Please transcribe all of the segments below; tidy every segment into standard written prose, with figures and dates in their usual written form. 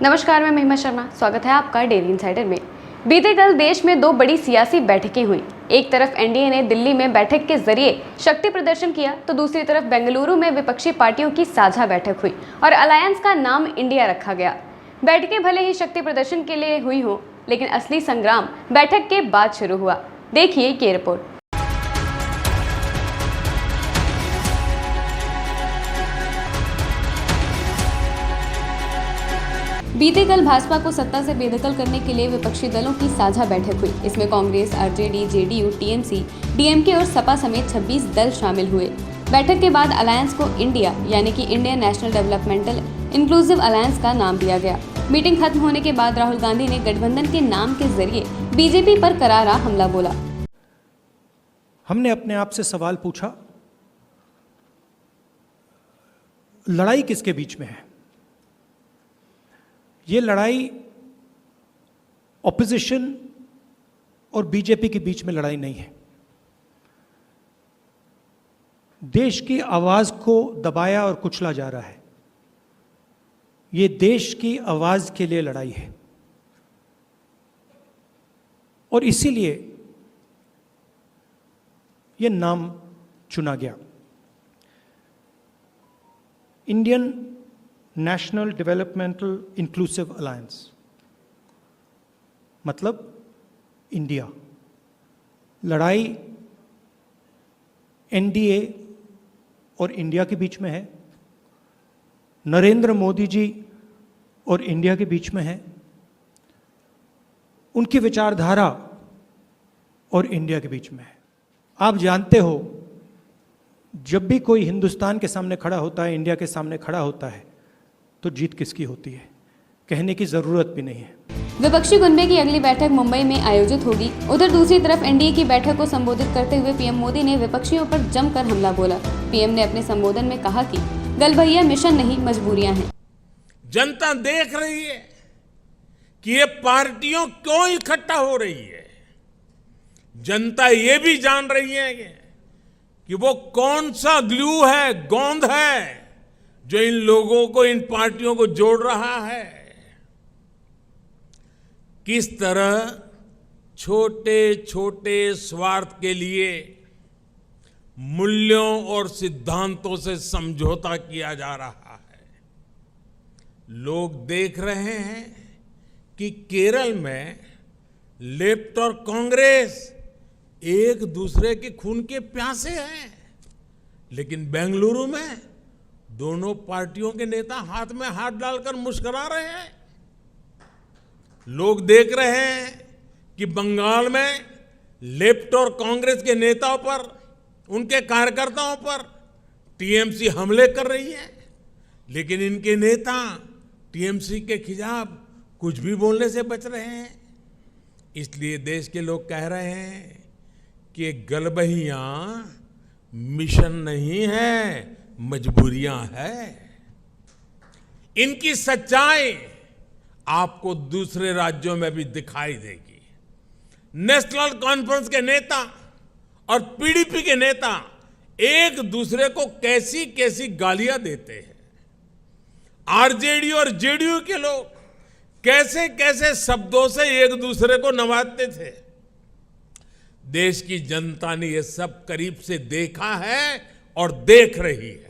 नमस्कार, मैं महिमा शर्मा। स्वागत है आपका डेली इनसाइडर में। बीते कल देश में दो बड़ी सियासी बैठकें हुई। एक तरफ एनडीए ने दिल्ली में बैठक के जरिए शक्ति प्रदर्शन किया, तो दूसरी तरफ बेंगलुरु में विपक्षी पार्टियों की साझा बैठक हुई और अलायंस का नाम इंडिया रखा गया। बैठकें भले ही शक्ति प्रदर्शन के लिए हुई हों, लेकिन असली संग्राम बैठक के बाद शुरू हुआ। देखिए ये रिपोर्ट। बीते कल भाजपा को सत्ता से बेदखल करने के लिए विपक्षी दलों की साझा बैठक हुई। इसमें Congress, RJD, JDU, TMC, DMK और सपा समेत 26 दल शामिल हुए। बैठक के बाद अलायंस को इंडिया यानी कि Indian national developmental inclusive alliance का नाम दिया गया। मीटिंग खत्म होने के बाद राहुल गांधी ने गठबंधन के नाम के जरिए बीजेपी पर करारा हमला बोला। हमने अपने आप से सवाल पूछा, लड़ाई किसके बीच में है? ये लड़ाई ऑपोजिशन और बीजेपी के बीच में लड़ाई नहीं है। देश की आवाज को दबाया और कुचला जा रहा है। ये देश की आवाज के लिए लड़ाई है और इसीलिए ये नाम चुना गया, Indian national developmental inclusive alliance, मतलब इंडिया। लड़ाई एनडीए और इंडिया के बीच में है, नरेंद्र मोदी जी और इंडिया के बीच में है, उनकी विचारधारा और इंडिया के बीच में है। आप जानते हो, जब भी कोई हिंदुस्तान के सामने खड़ा होता है, इंडिया के सामने खड़ा होता है, तो जीत किसकी होती है, कहने की जरूरत भी नहीं है। विपक्षी कुनबे की अगली बैठक मुंबई में आयोजित होगी। उधर दूसरी तरफ एनडीए की बैठक को संबोधित करते हुए पीएम मोदी ने विपक्षियों पर जमकर हमला बोला। पीएम ने अपने संबोधन में कहा कि गलबहिया मिशन नहीं, मजबूरियां हैं। जनता देख रही है कि ये पार्टियों क्यों इकट्ठा हो रही है। जनता ये भी जान रही है कि वो कौन सा ग्लू है, गोंद है, जो इन लोगों को, इन पार्टियों को जोड़ रहा है। किस तरह छोटे छोटे स्वार्थ के लिए मूल्यों और सिद्धांतों से समझौता किया जा रहा है। लोग देख रहे हैं कि केरल में लेफ्ट और कांग्रेस एक दूसरे के खून के प्यासे हैं, लेकिन बेंगलुरु में दोनों पार्टियों के नेता हाथ में हाथ डालकर मुस्कुरा रहे हैं। लोग देख रहे हैं कि बंगाल में लेफ्ट और कांग्रेस के नेताओं पर, उनके कार्यकर्ताओं पर टीएमसी हमले कर रही है, लेकिन इनके नेता टीएमसी के खिलाफ कुछ भी बोलने से बच रहे हैं। इसलिए देश के लोग कह रहे हैं कि गलबहियां मिशन नहीं है, मजबूरियां है। इनकी सच्चाई आपको दूसरे राज्यों में भी दिखाई देगी। नेशनल कॉन्फ्रेंस के नेता और पीडीपी के नेता एक दूसरे को कैसी कैसी गालियां देते हैं। आरजेडी और जेडीयू के लोग कैसे कैसे शब्दों से एक दूसरे को नवाजते थे। देश की जनता ने यह सब करीब से देखा है और देख रही है।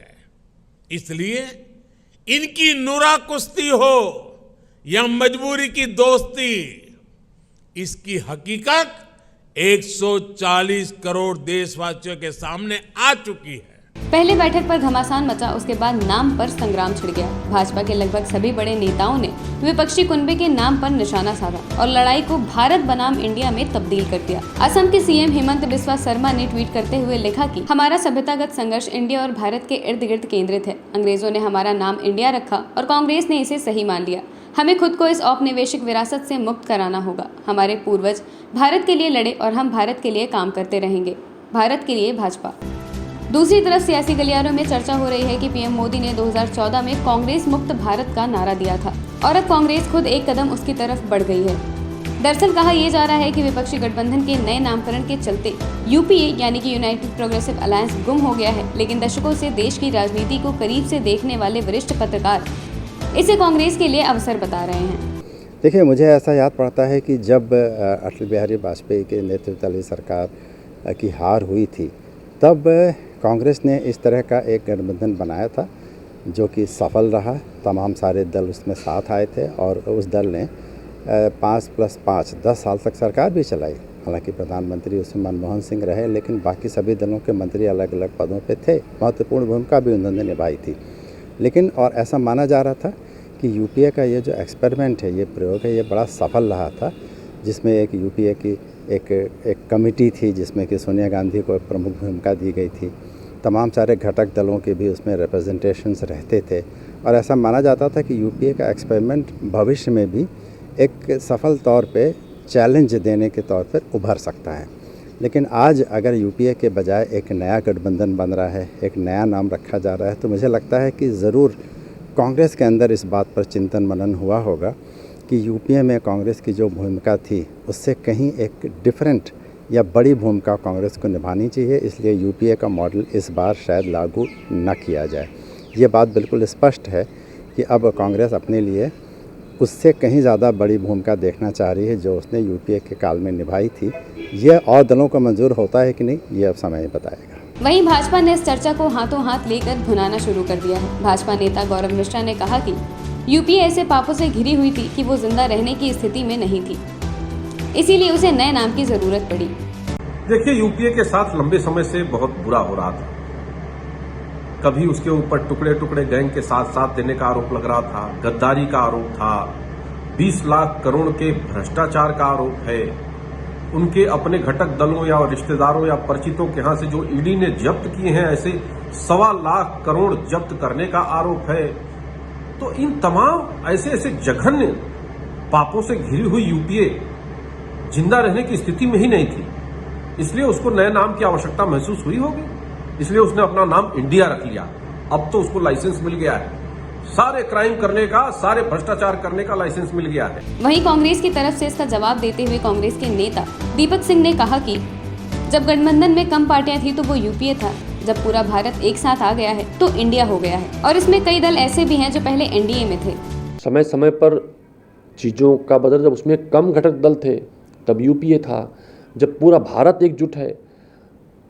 इसलिए इनकी नुरा कुश्ती हो या मजबूरी की दोस्ती, इसकी हकीकत 140 करोड़ देशवासियों के सामने आ चुकी है। पहले बैठक पर घमासान मचा, उसके बाद नाम पर संग्राम छिड़ गया। भाजपा के लगभग सभी बड़े नेताओं ने विपक्षी कुनबे के नाम पर निशाना साधा और लड़ाई को भारत बनाम इंडिया में तब्दील कर दिया। असम के सीएम हेमंत बिस्वा शर्मा ने ट्वीट करते हुए लिखा कि हमारा सभ्यतागत संघर्ष इंडिया और भारत के इर्द गिर्द केंद्रित है। अंग्रेजों ने हमारा नाम इंडिया रखा और कांग्रेस ने इसे सही मान लिया। हमें खुद को इस औपनिवेशिक विरासत से मुक्त कराना होगा। हमारे पूर्वज भारत के लिए लड़े और हम भारत के लिए काम करते रहेंगे। भारत के लिए भाजपा। दूसरी तरफ सियासी गलियारों में चर्चा हो रही है कि पीएम मोदी ने 2014 में कांग्रेस मुक्त भारत का नारा दिया था और अब कांग्रेस खुद एक कदम उसकी तरफ बढ़ गई है। दरअसल कहा यह जा रहा है कि विपक्षी गठबंधन के नए नामकरण के चलते यूपीए यानी कि यूनाइटेड प्रोग्रेसिव अलायंस गुम हो गया है। लेकिन दशकों से देश की राजनीति को करीब से देखने वाले वरिष्ठ पत्रकार इसे कांग्रेस के लिए अवसर बता रहे हैं। देखिए, मुझे ऐसा याद पड़ता है कि जब अटल बिहारी वाजपेयी के नेतृत्व वाली सरकार की हार हुई थी, तब कांग्रेस ने इस तरह का एक गठबंधन बनाया था जो कि सफल रहा। तमाम सारे दल उसमें साथ आए थे और उस दल ने 5+5 10 साल तक सरकार भी चलाई। हालांकि प्रधानमंत्री उसमें मनमोहन सिंह रहे, लेकिन बाकी सभी दलों के मंत्री अलग अलग पदों पे थे। महत्वपूर्ण भूमिका भी उन्होंने निभाई थी। लेकिन और ऐसा माना जा रहा था कि यूपीए का ये जो एक्सपेरिमेंट है, ये प्रयोग है, ये बड़ा सफल रहा था, जिसमें एक यूपीए की एक कमेटी थी जिसमें कि सोनिया गांधी को एक प्रमुख भूमिका दी गई थी। तमाम सारे घटक दलों के भी उसमें रिप्रेजेंटेशंस रहते थे और ऐसा माना जाता था कि यूपीए का एक्सपेरिमेंट भविष्य में भी एक सफल तौर पे चैलेंज देने के तौर पर उभर सकता है। लेकिन आज अगर यूपीए के बजाय एक नया गठबंधन बन रहा है, एक नया नाम रखा जा रहा है, तो मुझे लगता है कि ज़रूर कांग्रेस के अंदर इस बात पर चिंतन मनन हुआ होगा कि यूपीए में कांग्रेस की जो भूमिका थी उससे कहीं एक डिफरेंट या बड़ी भूमिका कांग्रेस को निभानी चाहिए। इसलिए यूपीए का मॉडल इस बार शायद लागू न किया जाए। ये बात बिल्कुल स्पष्ट है कि अब कांग्रेस अपने लिए उससे कहीं ज़्यादा बड़ी भूमिका देखना चाह रही है जो उसने यूपीए के काल में निभाई थी। यह और दलों को मंजूर होता है कि नहीं, ये अब समय बताएगा। वहीं भाजपा ने इस चर्चा को हाथों हाथ लेकर भुनाना शुरू कर दिया है। भाजपा नेता गौरव मिश्रा ने कहा कि यूपीए ऐसे पापों से घिरी हुई थी कि वो जिंदा रहने की स्थिति में नहीं थी, इसीलिए उसे नए नाम की जरूरत पड़ी। देखिए, यूपीए के साथ लंबे समय से बहुत बुरा हो रहा था। कभी उसके ऊपर टुकड़े टुकड़े गैंग के साथ साथ देने का आरोप लग रहा था, गद्दारी का आरोप था, 20 लाख करोड़ के भ्रष्टाचार का आरोप है, उनके अपने घटक दलों या रिश्तेदारों या परिचितों के यहां से जो ईडी ने जब्त किए हैं ऐसे 1.25 लाख करोड़ जब्त करने का आरोप है। तो इन तमाम ऐसे ऐसे जघन्य पापों से घिरी हुई यूपीए जिंदा रहने की स्थिति में ही नहीं थी, इसलिए उसको नए नाम की आवश्यकता महसूस हुई होगी, इसलिए उसने अपना नाम इंडिया रख लिया। अब तो उसको लाइसेंस मिल गया है, सारे क्राइम करने का, सारे भ्रष्टाचार करने का लाइसेंस मिल गया है। वहीं कांग्रेस की तरफ से इसका जवाब देते हुए कांग्रेस के नेता दीपक सिंह ने कहा कि जब गठबंधन में कम पार्टियां थी तो वो यूपीए था, जब पूरा भारत एक साथ आ गया है तो इंडिया हो गया है, और इसमें कई दल ऐसे भी हैं जो पहले एनडीए में थे। समय समय पर चीज़ों का बदल, जब उसमें कम घटक दल थे तब यूपीए था, जब पूरा भारत एकजुट है,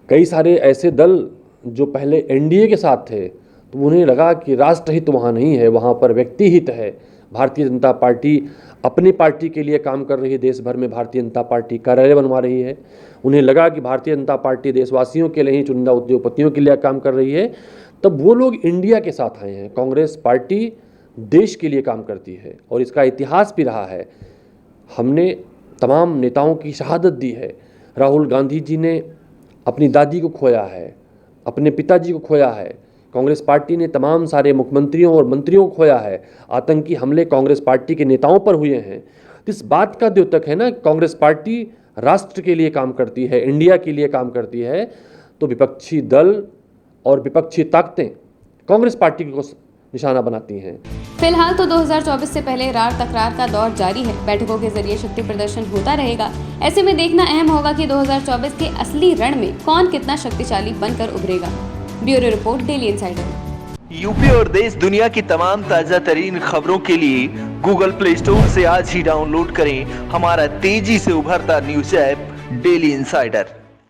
कई सारे ऐसे दल जो पहले एनडीए के साथ थे तो उन्हें लगा कि राष्ट्रहित वहाँ नहीं है, वहाँ पर व्यक्ति हित है। भारतीय जनता पार्टी अपनी पार्टी के लिए काम कर रही है, देश भर में भारतीय जनता पार्टी कार्यालय बनवा रही है। उन्हें लगा कि भारतीय जनता पार्टी देशवासियों के लिए ही, चुनिंदा उद्योगपतियों के लिए काम कर रही है, तब वो लोग इंडिया के साथ आए हैं। कांग्रेस पार्टी देश के लिए काम करती है और इसका इतिहास भी रहा है। हमने तमाम नेताओं की शहादत दी है। राहुल गांधी जी ने अपनी दादी को खोया है, अपने पिताजी को खोया है। कांग्रेस पार्टी ने तमाम सारे मुख्यमंत्रियों और मंत्रियों को खोया है। आतंकी हमले कांग्रेस पार्टी के नेताओं पर हुए हैं। इस बात का द्योतक है ना, कांग्रेस पार्टी राष्ट्र के लिए काम करती है, इंडिया के लिए काम करती है, तो विपक्षी दल और विपक्षी ताकतें कांग्रेस पार्टी को निशाना बनाती हैं। फिलहाल तो 2024 से पहले रार तकरार का दौर जारी है। बैठकों के जरिए शक्ति प्रदर्शन होता रहेगा। ऐसे में देखना अहम होगा कि 2024 के असली रण में कौन कितना शक्तिशाली बनकर उभरेगा। Bureau report, daily insider. UP और देश दुनिया की तमाम ताजा तरीन खबरों के लिए गूगल प्ले स्टोर से आज ही डाउनलोड करें हमारा तेजी से उभरता न्यूज ऐप डेली इंसाइडर।